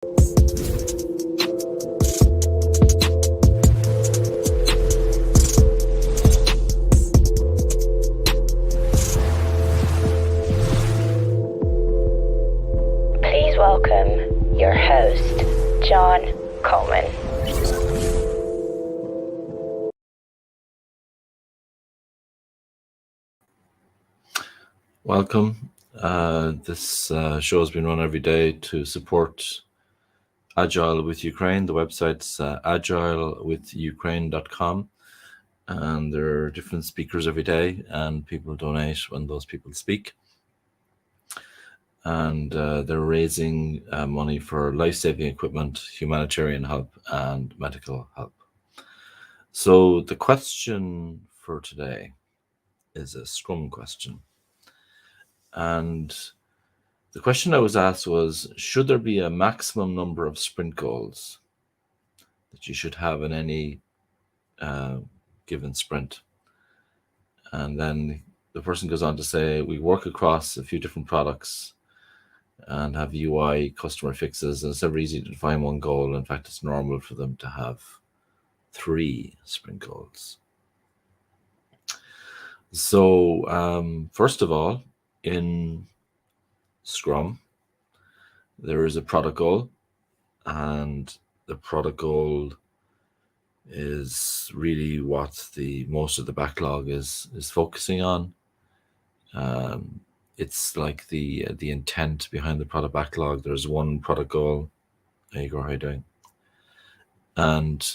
Please welcome your host, John Coleman. Welcome. This show has been run every day to support Agile with Ukraine. The website's agilewithukraine.com, and there are different speakers every day, and people donate when those people speak. And they're raising money for life-saving equipment, humanitarian help, and medical help. So the question for today is a Scrum question. And the question I was asked was, should there be a maximum number of sprint goals that you should have in any given sprint? And then the person goes on to say, we work across a few different products and have UI customer fixes, and it's never easy to define one goal. In fact, it's normal for them to have 3 sprint goals. So first of all, in Scrum, there is a product goal, and the product goal is really what most of the backlog is focusing on. It's like the intent behind the product backlog. There's one product goal. There you go. How are you doing? And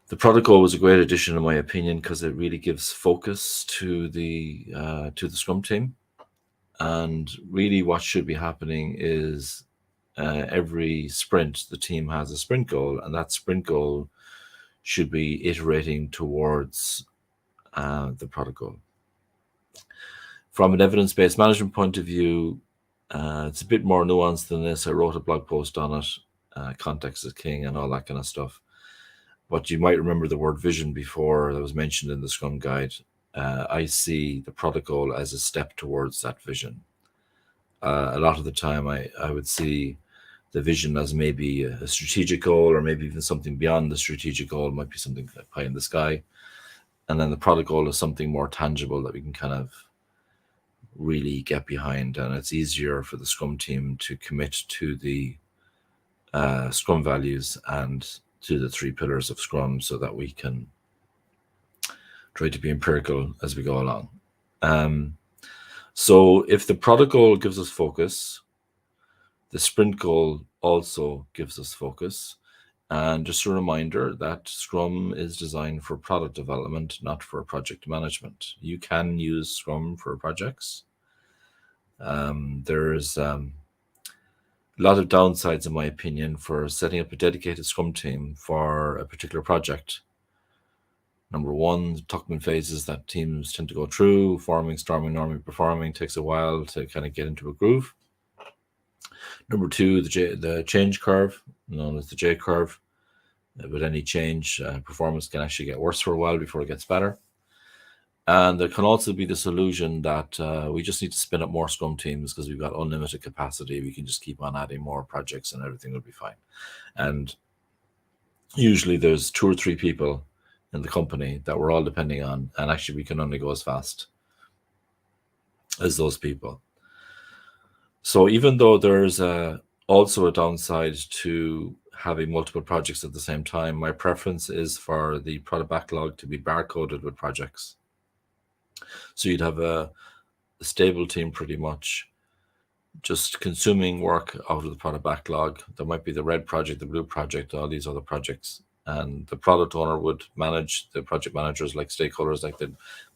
the product goal was a great addition, in my opinion, because it really gives focus to the Scrum team. And really what should be happening is every sprint, the team has a sprint goal, and that sprint goal should be iterating towards the product goal. From an evidence-based management point of view, it's a bit more nuanced than this. I wrote a blog post on it, context is king and all that kind of stuff. But you might remember the word vision before, that was mentioned in the Scrum guide. I see the product goal as a step towards that vision. A lot of the time I would see the vision as maybe a strategic goal, or maybe even something beyond the strategic goal. It might be something like pie in the sky. And then the product goal is something more tangible that we can kind of really get behind. And it's easier for the Scrum team to commit to the Scrum values and to the 3 pillars of Scrum, so that we can try to be empirical as we go along. So if the product goal gives us focus, the sprint goal also gives us focus. And just a reminder that Scrum is designed for product development, not for project management. You can use Scrum for projects. There's a lot of downsides, in my opinion, for setting up a dedicated Scrum team for a particular project. Number one, the Tuckman phases that teams tend to go through, forming, storming, norming, performing, takes a while to kind of get into a groove. Number two, the change curve, known as the J curve. With any change, performance can actually get worse for a while before it gets better. And there can also be this illusion that we just need to spin up more Scrum teams because we've got unlimited capacity. We can just keep on adding more projects and everything will be fine. And usually there's 2 or 3 people in the company that we're all depending on, and actually we can only go as fast as those people. So even though there's also a downside to having multiple projects at the same time, my preference is for the product backlog to be barcoded with projects. So you'd have a stable team pretty much just consuming work out of the product backlog. There might be the red project, the blue project, all these other projects. And the product owner would manage the project managers like stakeholders, like they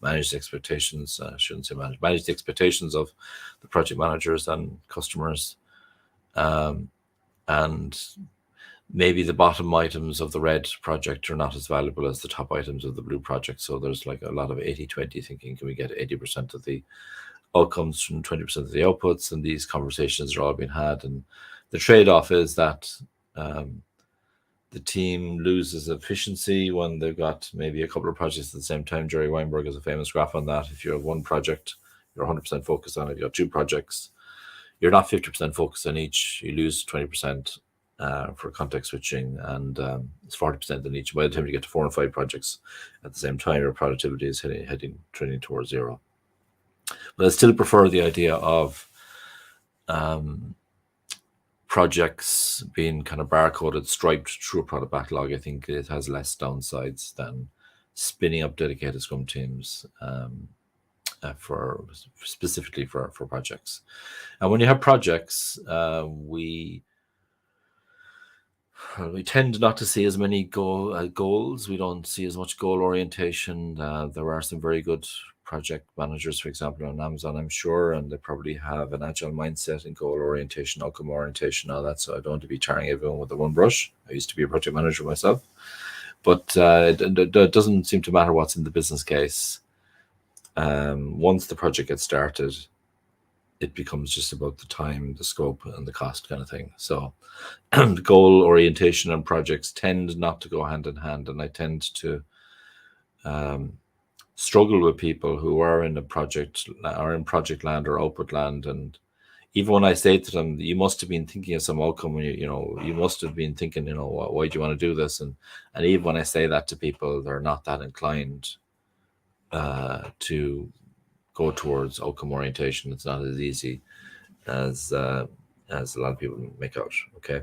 manage the expectations, manage the expectations of the project managers and customers. And maybe the bottom items of the red project are not as valuable as the top items of the blue project. So there's like a lot of 80-20 thinking, can we get 80% of the outcomes from 20% of the outputs? And these conversations are all being had. And the trade-off is that the team loses efficiency when they've got maybe a couple of projects at the same time. Jerry Weinberg has a famous graph on that. If you have one project, you're 100% focused on it. If you have 2 projects, you're not 50% focused on each. You lose 20% for context switching, and it's 40% in each. By the time you get to 4 and 5 projects at the same time, your productivity is trending towards zero. But I still prefer the idea of projects being kind of barcoded, striped through a product backlog. I think it has less downsides than spinning up dedicated Scrum teams for specifically for projects. And when you have projects, we tend not to see as many goals. We don't see as much goal orientation. There are some very good project managers, for example, on Amazon, I'm sure, and they probably have an agile mindset and goal orientation, outcome orientation, all that. So I don't want to be tarring everyone with the one brush. I used to be a project manager myself. But it doesn't seem to matter what's in the business case. Once the project gets started, it becomes just about the time, the scope, and the cost kind of thing. So the goal orientation on projects tend not to go hand in hand, and I tend to struggle with people who are in project land or output land, and even when I say to them, you must have been thinking of some outcome, you must have been thinking, why do you want to do this? And even when I say that to people, they're not that inclined to go towards outcome orientation. It's not as easy as a lot of people make out. Okay.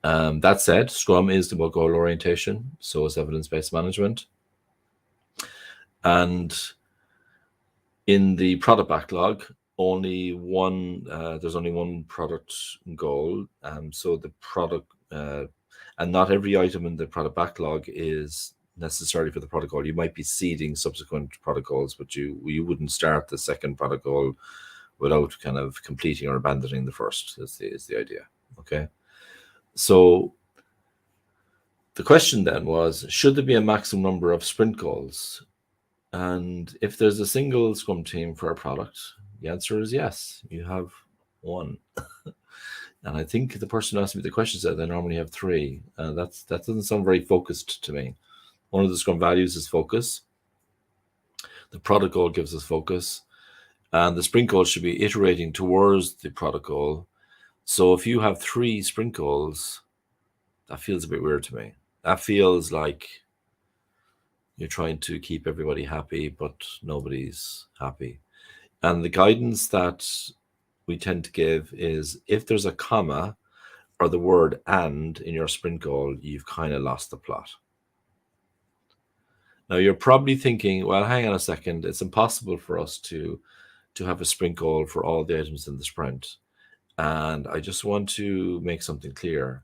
That said, Scrum is about goal orientation, so is evidence-based management. And in the product backlog, there's only one product goal. So the product, and not every item in the product backlog is necessarily for the product goal. You might be seeding subsequent product goals, but you wouldn't start the second product goal without kind of completing or abandoning the first. Is the idea. Okay. So the question then was, should there be a maximum number of sprint goals? And if there's a single Scrum team for a product, the answer is yes, you have one. And I think the person who asked me the question said they normally have 3. That doesn't sound very focused to me. One of the Scrum values is focus. The product goal gives us focus. And the sprint goal should be iterating towards the product goal. So if you have 3 sprint goals, that feels a bit weird to me. That feels like you're trying to keep everybody happy, but nobody's happy. And the guidance that we tend to give is, if there's a comma or the word "and" in your sprint goal, you've kind of lost the plot. Now you're probably thinking, well, hang on a second, it's impossible for us to have a sprint goal for all the items in the sprint. And I just want to make something clear.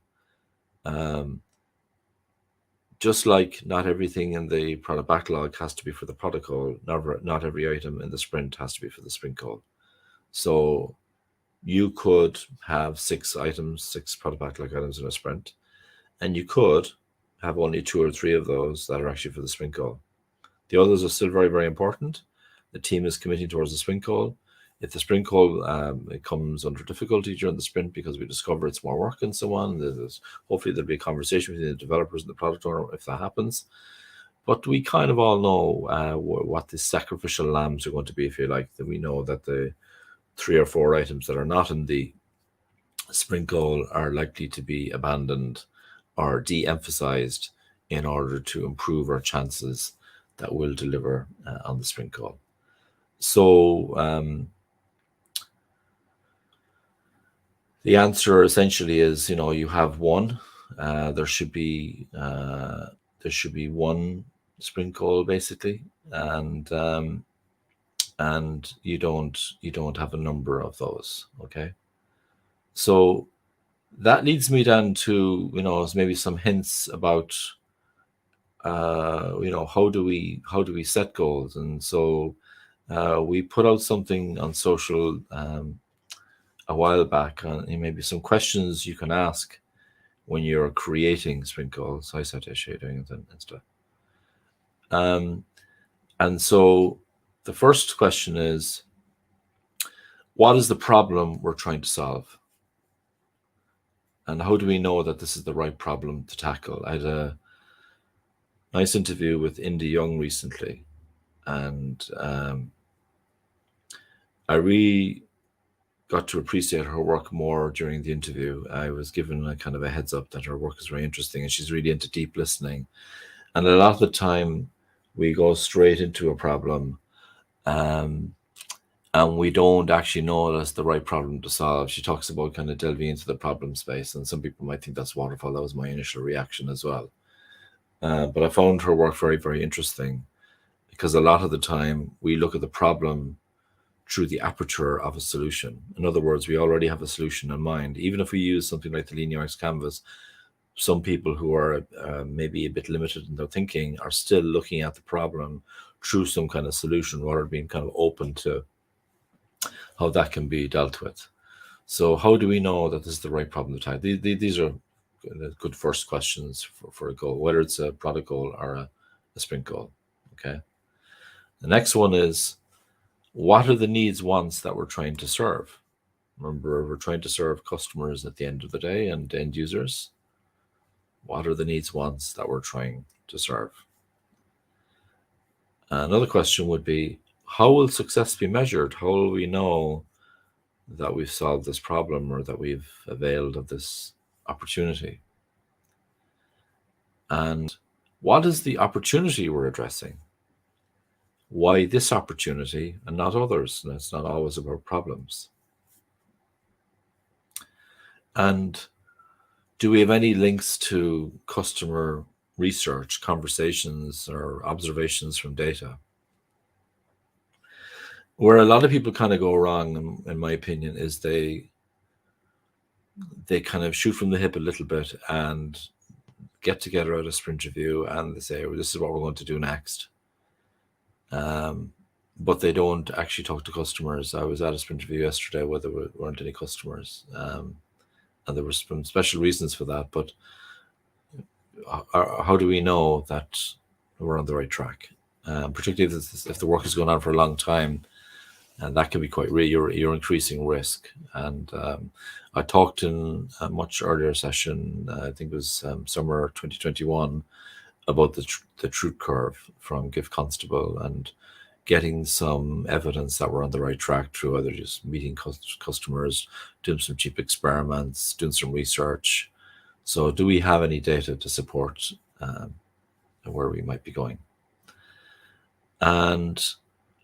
Just like not everything in the product backlog has to be for the product goal, not every item in the sprint has to be for the sprint goal. So you could have 6 product backlog items in a sprint, and you could have only 2 or 3 of those that are actually for the sprint goal. The others are still very, very important. The team is committing towards the sprint goal. If the sprint goal it comes under difficulty during the sprint because we discover it's more work and so on, hopefully there'll be a conversation between the developers and the product owner if that happens. But we kind of all know what the sacrificial lambs are going to be, if you like. That we know that the 3 or 4 items that are not in the sprint goal are likely to be abandoned or de-emphasized in order to improve our chances that we'll deliver on the sprint goal. So the answer essentially is, you have one. There should be one sprint goal basically, and you don't have a number of those. Okay, so that leads me then to maybe some hints about how do we set goals. And so we put out something on social a while back, maybe some questions you can ask when you're creating sprint goals. Hi Satish, how are you doing and stuff. And so the first question is, what is the problem we're trying to solve? And how do we know that this is the right problem to tackle? I had a nice interview with Indy Young recently, and I really got to appreciate her work more during the interview. I was given a kind of a heads up that her work is very interesting and she's really into deep listening. And a lot of the time we go straight into a problem, and we don't actually know that's the right problem to solve. She talks about kind of delving into the problem space, and some people might think that's waterfall. That was my initial reaction as well. But I found her work very, very interesting, because a lot of the time we look at the problem through the aperture of a solution. In other words, we already have a solution in mind. Even if we use something like the LinearX Canvas, some people who are maybe a bit limited in their thinking are still looking at the problem through some kind of solution, rather than being kind of open to how that can be dealt with. So how do we know that this is the right problem to tackle? These are good first questions for a goal, whether it's a product goal or a sprint goal. Okay. The next one is, what are the needs, wants that we're trying to serve? Remember, we're trying to serve customers at the end of the day and end users. What are the needs, wants that we're trying to serve? Another question would be, how will success be measured? How will we know that we've solved this problem or that we've availed of this opportunity? And what is the opportunity we're addressing? Why this opportunity and not others? And it's not always about problems. And do we have any links to customer research, conversations, or observations from data? Where a lot of people kind of go wrong, in my opinion, is they kind of shoot from the hip a little bit and get together at a sprint review and they say, well, this is what we're going to do next. But they don't actually talk to customers. I was at a sprint review yesterday where there weren't any customers. And there were some special reasons for that. But how do we know that we're on the right track? Particularly if the work is going on for a long time, and that can be quite real. You're increasing risk. And I talked in a much earlier session, I think it was summer 2021, about the truth curve from Gift Constable and getting some evidence that we're on the right track through either just meeting customers, doing some cheap experiments, doing some research. So do we have any data to support where we might be going? And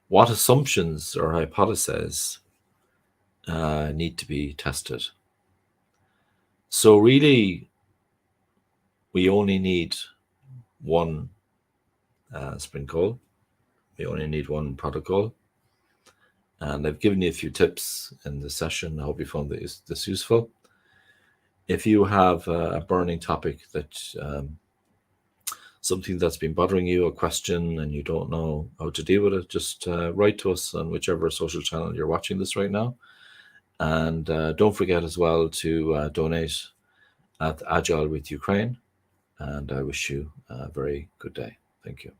what assumptions or hypotheses need to be tested? So really, we only need one sprint goal. We only need one product goal. And I've given you a few tips in this session. I hope you found this useful. If you have a burning topic, that something that's been bothering you, a question, and you don't know how to deal with it, just write to us on whichever social channel you're watching this right now. And don't forget as well to donate at Agile with Ukraine. And I wish you a very good day. Thank you.